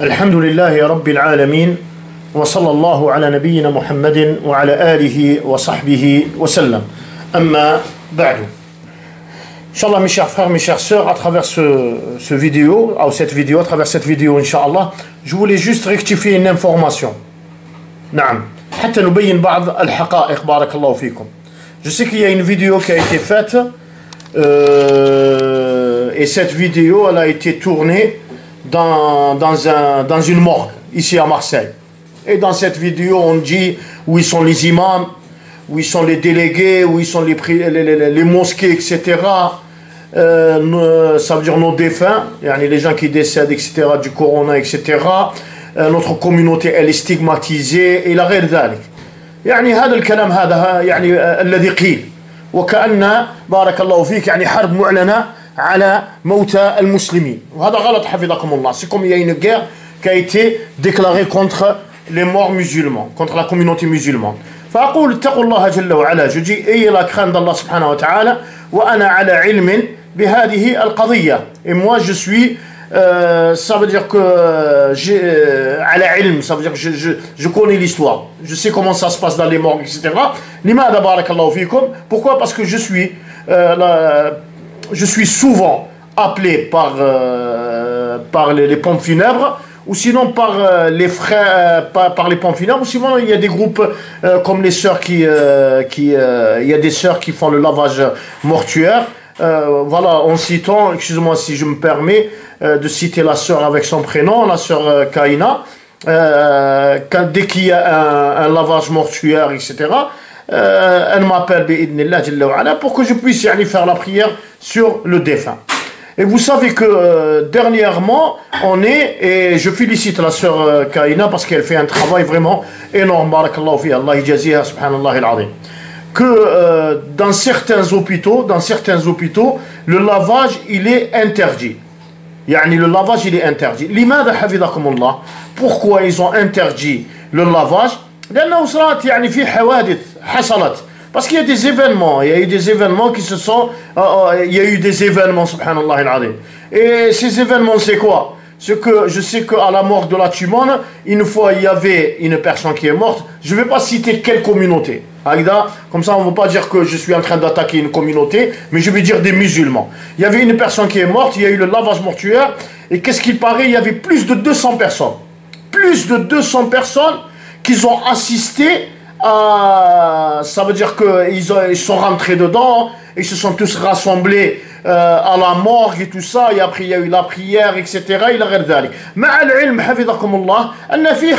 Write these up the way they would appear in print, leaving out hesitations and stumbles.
الحمد لله رب العالمين وصلى الله على نبينا محمد وعلى آله وصحبه وسلم أما بعد. Inch'Allah, mes chers frères, mes chères sœurs, à travers cette vidéo, Inch'Allah, je voulais juste rectifier une information. نعم حتى نبين بعض الحقائق بارك الله فيكم. Je sais qu'il y a une vidéo qui a été faite et cette vidéo elle a été tournée dans une morgue ici à Marseille. Et dans cette vidéo on dit où ils sont les imams, où ils sont les délégués, où ils sont les mosquées, etc. Ça veut dire nos défunts, les gens qui décèdent, etc. du corona, etc. Notre communauté elle est stigmatisée إلى غير ذلك. هذا الكلام هذا الذي قيل وكأن بارك الله فيك حرب معلنة على موتى المسلمين وهذا غلط حفظكم الله. C'est comme il y a une guerre qui a été déclarée contre les morts musulmans, contre la communauté musulmane. فأقول اتقوا الله جل وعلا. Je dis ayez la crainte d'Allah subhanahu wa ta'ala وأنا على علم بهذه القضية. Et moi je suis ça veut dire que ça veut dire que je connais l'histoire, je sais comment ça se passe dans les morgues, etc. لماذا بارك الله فيكم. Pourquoi? Parce que je suis souvent appelé par les pompes funèbres, ou sinon par les frères, par les pompes funèbres, ou sinon il y a des groupes comme les sœurs il y a des sœurs qui font le lavage mortuaire. Voilà, en citant, excusez-moi si je me permets de citer la sœur avec son prénom, la sœur Kaina, dès qu'il y a un lavage mortuaire, etc., elle m'appelle pour que je puisse faire la prière sur le défunt. Et vous savez que dernièrement, et je félicite la sœur Kaina parce qu'elle fait un travail vraiment énorme, barakallahu fi, Allah yajaziha, subhanallah al-azim. Que dans certains hôpitaux, le lavage il est interdit. Le lavage il est interdit. لماذا حفظكم الله. Pourquoi ils ont interdit le lavage? لأنه صارت في حوادث حصلت. Parce qu'il y a des événements, il y a eu des événements subhanallah al-azim. Et ces événements c'est quoi? Ce que je sais qu'à la mort de la Tumone, une fois il y avait une personne qui est morte. Je ne vais pas citer quelle communauté. Comme ça on ne va pas dire que je suis en train d'attaquer une communauté, mais je vais dire des musulmans. Il y avait une personne qui est morte, il y a eu le lavage mortuaire, et qu'est-ce qu'il paraît, il y avait plus de 200 personnes. Plus de 200 personnes qui ont assisté à... Ça veut dire qu'ils sont rentrés dedans, ils se sont tous rassemblés à la morgue et tout ça, et après il y a eu la prière, etc. إلى غير ذلك. مع العلم حفظكم الله أن فيه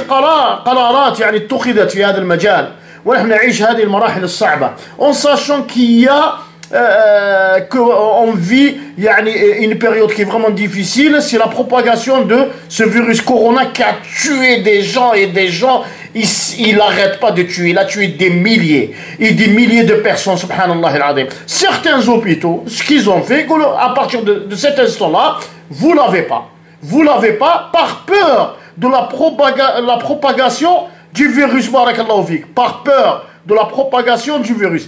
قرارات اتخذت في هذا المجال. ونحن نعيش هذه المراحل الصعبة en sachant qu'il y a qu'on vit une période qui est vraiment difficile. C'est la propagation de ce virus corona qui a tué des gens et des gens il n'arrête pas de tuer. Il a tué des milliers et des milliers de personnes, subhanallah al-azim. Certains hôpitaux, ce qu'ils ont fait, à partir de cet instant-là, vous l'avez pas par peur de la propagation du virus, barakallahu fik, par peur de la propagation du virus.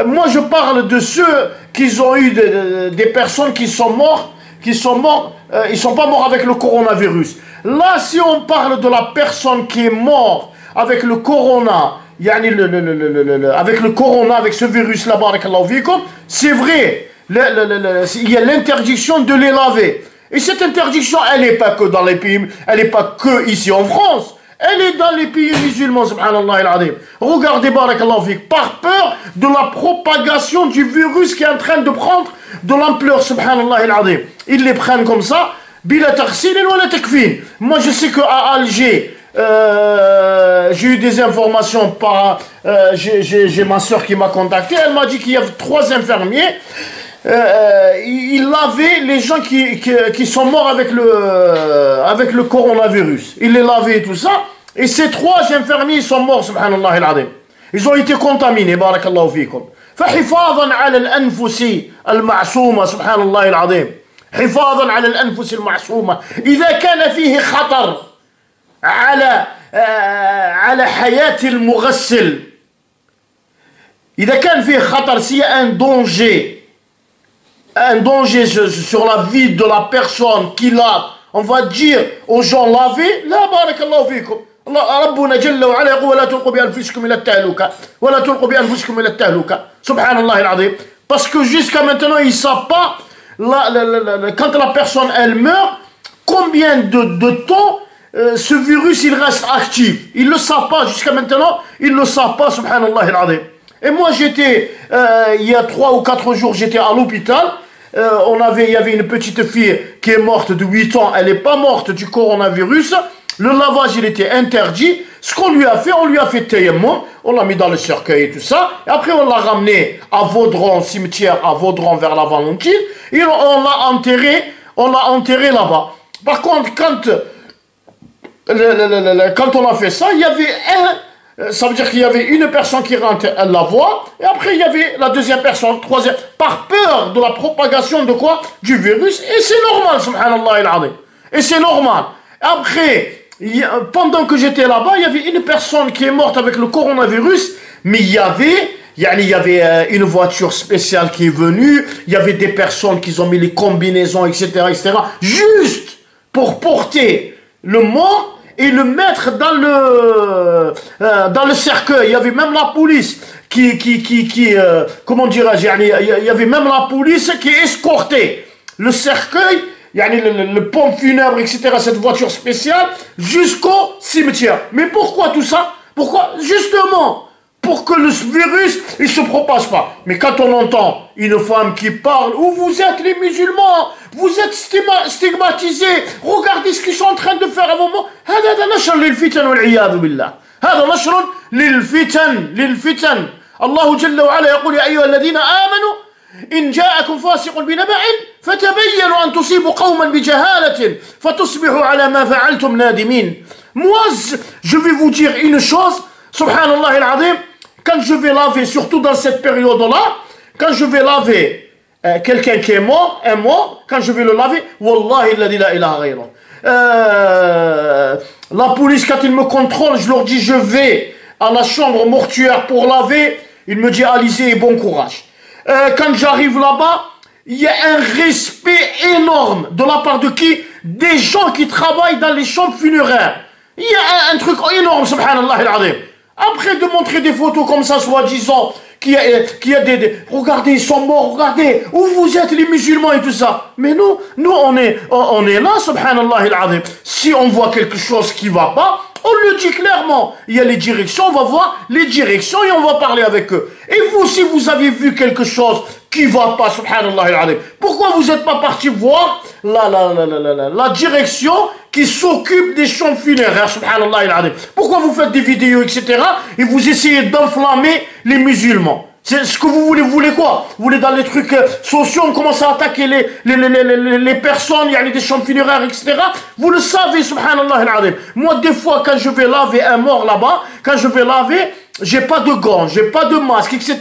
Moi je parle de ceux qui ont eu des personnes qui sont mortes, ils sont pas morts avec le coronavirus. Là si on parle de la personne qui est morte avec le corona, avec le corona, avec ce virus là, barakallahu fikum, c'est vrai, il y a l'interdiction de les laver. Et cette interdiction elle n'est pas que dans les pays, elle n'est pas que ici en France. Elle est dans les pays musulmans, subhanallah al-azim. Regardez, barakallahu fik, par peur de la propagation du virus qui est en train de prendre de l'ampleur, subhanallah al-azim. Ils les prennent comme ça, bila taghsil wala takfin. Moi, je sais qu'à Alger, j'ai eu des informations j'ai ma soeur qui m'a contacté, elle m'a dit qu'il y avait 3 infirmiers. Il lavait les gens qui sont morts avec le coronavirus. Il les lavait et tout ça. Et ces 3 infirmiers sont morts, subhanallah al-azim. Ils ont été contaminés, barakallahu fikum. فحفاظا على الأنفس المعصومة سبحان الله العظيم. حفاظا على الأنفس المعصومة. إذا كان فيه خطر على حياة المغسل. إذا كان فيه خطر, s'il y a un danger sur la vie de la personne qui lave on va dire aux gens lavés, la barakallahu fikum. ربنا جل وعلا يقول ولا تلقوا بأنفسكم إلى التهلكة ولا تلقوا بأنفسكم إلى التهلكة سبحان الله العظيم. Parce que jusqu'à maintenant ils ne savent pas quand la personne elle meurt combien de temps ce virus il reste actif. Ils ne le savent pas jusqu'à maintenant, ils ne le savent pas, subhanallah al-azim. Et moi j'étais il y a 3 ou 4 jours j'étais à l'hôpital. Il y avait une petite fille qui est morte de 8 ans, elle n'est pas morte du coronavirus. Le lavage, il était interdit. Ce qu'on lui a fait, on lui a fait tayammum, on l'a mis dans le cercueil et tout ça. Et après, on l'a ramené à Vaudron, cimetière à Vaudron vers la Valentine. Et on l'a enterré là-bas. Par contre, quand on a fait ça, il y avait ça veut dire qu'il y avait une personne qui rentre, elle la voit. Et après, il y avait la deuxième personne, troisième. Par peur de la propagation de quoi? Du virus. Et c'est normal, subhanallah al-azim. Et c'est normal. Après, pendant que j'étais là-bas, il y avait une personne qui est morte avec le coronavirus, mais il y avait une voiture spéciale qui est venue, il y avait des personnes qui ont mis les combinaisons, etc., juste pour porter le mort et le mettre dans le cercueil. Il y avait même la police comment dirais-je, il y avait même la police qui escortait le cercueil, le pont funèbre, etc., cette voiture spéciale, jusqu'au cimetière. Mais pourquoi tout ça? Pourquoi? Justement, pour que le virus, il ne se propage pas. Mais quand on entend une femme qui parle, où vous êtes les musulmans, vous êtes stigmatisés, regardez ce qu'ils sont en train de faire à vos mots. هذا نشر للفتن والعياذ بالله. هذا نشر للفتن. الله جل وعلا يقول يا أيها الذين آمنوا إن جاءكم فاسق بنبأ فتبينوا أن تصيبوا قوما بجهالة فتصبحوا على ما فعلتم نادمين. Moi, je vais vous dire une chose, subhanallah al-azim, quand je vais laver, surtout dans cette période-là, quand je vais laver quelqu'un qui est mort, un mort, quand je vais le laver, wallahi la ilaha ghayra. La police, quand ils me contrôlent, je leur dis je vais à la chambre mortuaire pour laver, il me dit allez-y et bon courage. Quand j'arrive là-bas, il y a un respect énorme de la part de qui? Des gens qui travaillent dans les chambres funéraires. Il y a un truc énorme, subhanallah al-azim. Après de montrer des photos comme ça, soi-disant, qu'il y a regardez, ils sont morts, regardez, où vous êtes les musulmans et tout ça. Mais nous on est là, subhanallah al-azim. Si on voit quelque chose qui ne va pas, on le dit clairement. Il y a les directions, on va voir les directions et on va parler avec eux. Et vous, si vous avez vu quelque chose qui ne va pas, subhanallah al-azim, pourquoi vous n'êtes pas parti voir la direction qui s'occupe des chambres funéraires, subhanallah al-azim? Pourquoi vous faites des vidéos, etc. et vous essayez d'enflammer les musulmans? C'est ce que vous voulez quoi? Vous voulez dans les trucs sociaux, on commence à attaquer les personnes, il y a des chambres funéraires, etc. Vous le savez, subhanallah al-azim. Moi, des fois, quand je vais laver un mort là-bas, quand je vais laver, j'ai pas de gants, j'ai pas de masque, etc.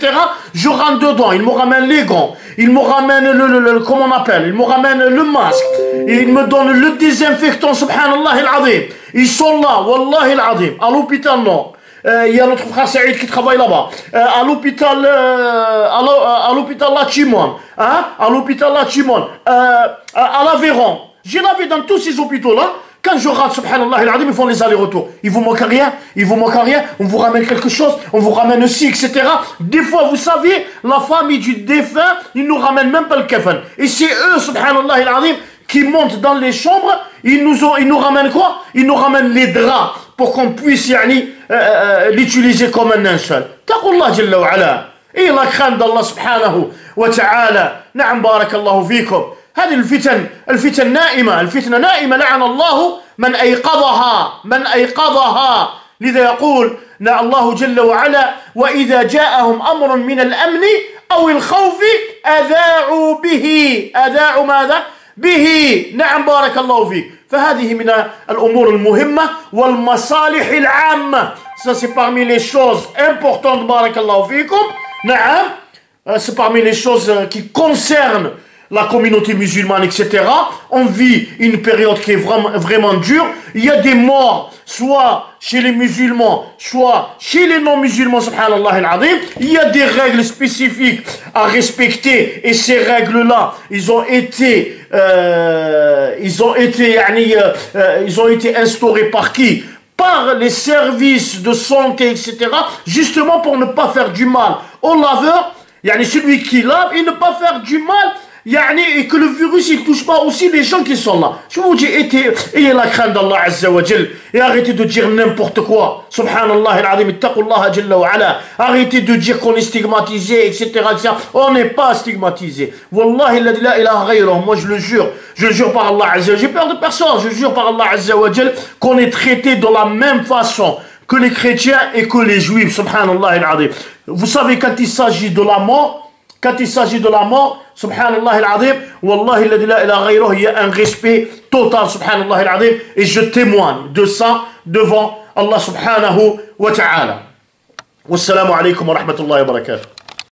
Je rentre dedans, ils me ramènent les gants, ils me ramènent comment on appelle, ils me ramènent le masque, et ils me donnent le désinfectant, subhanallah al-azim. Ils sont là, wallahi al-azim, à l'hôpital Nord. Il y a notre frère Saïd qui travaille là-bas. À l'hôpital Lachimon. Hein? À l'hôpital Lachimon. À l'Aveyron. J'ai lavé dans tous ces hôpitaux-là. Quand je rentre, subhanallah al-azim, ils font les allers-retours. Il vous manque rien, on vous ramène quelque chose, on vous ramène aussi, etc. Des fois, vous savez, la famille du défunt, ils nous ramènent même pas le kafan. Et c'est eux, subhanallah al-azim, qui montent dans les chambres, ils nous ramènent quoi? Ils nous ramènent les draps pour qu'on puisse l'utiliser comme un linceul. Taqullah jalla wa ala. Et la crainte d'Allah subhanahu wa ta'ala. Na'am barakallahu fikum. هذه الفتن نائمة، الفتنة نائمة، لعن الله من أيقظها. لذا يقول الله جل وعلا وإذا جاءهم أمر من الأمن أو الخوف أذاعوا ماذا؟ به. نعم بارك الله فيك. فهذه من الأمور المهمة والمصالح العامة. Ça c'est parmi les choses importantes بارك الله فيكم. نعم c'est parmi les choses qui concernent la communauté musulmane, etc. On vit une période qui est vraiment dure. Il y a des morts, soit chez les musulmans, soit chez les non-musulmans, subhanallah al-azim. Il y a des règles spécifiques à respecter. Et ces règles-là, ils ont été ils ont été instaurés par qui? Par les services de santé, etc. Justement pour ne pas faire du mal au laveur, celui qui lave, et ne pas faire du mal, et que le virus ne touche pas aussi les gens qui sont là. Je vous dis, ayez la crainte d'Allah Azza wa Jal et arrêtez de dire n'importe quoi. Subhanallah al-Azim, ittaqullah jalla wa ala. Arrêtez de dire qu'on est stigmatisé, etc. On n'est pas stigmatisé. Wallahi la ilaha ghayruh. Moi je le jure par Allah Azza wa Jal. J'ai peur de personne, je jure par Allah Azza wa Jal qu'on est traité de la même façon que les chrétiens et que les juifs. Subhanallah al-Azim. Vous savez, quand il s'agit de la mort, subhanallah al-azim, wallahi la ilaha ghayruh, il y a un respect total, subhanallah al-azim, et je témoigne de ça devant Allah subhanahu wa ta'ala. Wassalamu alaikum wa rahmatullahi wa barakatuh.